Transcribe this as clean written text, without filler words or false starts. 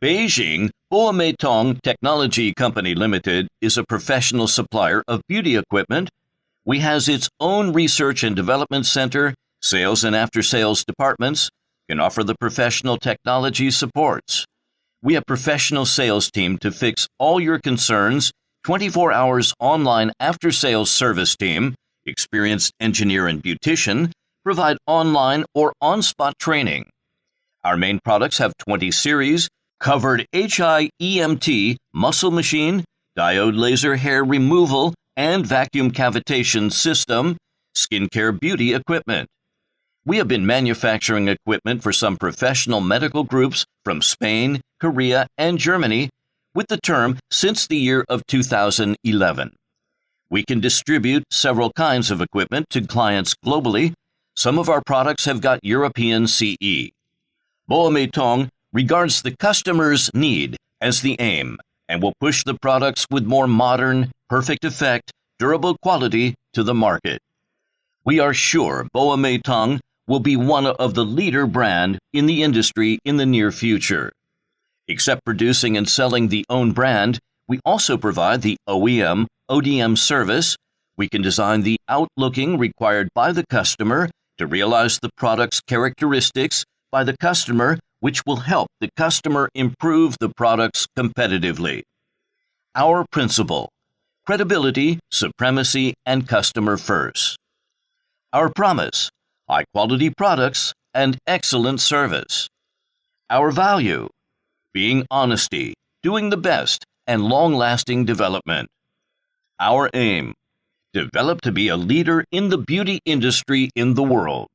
Beijing Boameitong Technology Company Limited is a professional supplier of beauty equipment. We has its own research and development center, sales and after-sales departments, can offer the professional technology supports. We have professional sales team to fix all your concerns, 24 hours online after-sales service team, experienced engineer and beautician, provide online or on-spot training. Our main products have 20 series, covered HIEMT muscle machine, diode laser hair removal and vacuum cavitation system, skincare beauty equipment. We have been manufacturing equipment for some professional medical groups from Spain, Korea, and Germany with the term since the year of 2011. We can distribute several kinds of equipment to clients globally. Some of our products have got European CE. Boameitong regards the customer's need as the aim and will push the products with more modern, perfect effect, durable quality to the market. We are sure Boameitong will be one of the leader brand in the industry in the near future. Except producing and selling the own brand, we also provide the OEM, ODM service. We can design the outlooking required by the customer to realize the product's characteristics by the customer, which will help the customer improve the products competitively. Our principle: credibility, supremacy, and customer first. Our promise: high-quality products and excellent service. Our value: being honesty, doing the best, and long-lasting development. Our aim: develop to be a leader in the beauty industry in the world.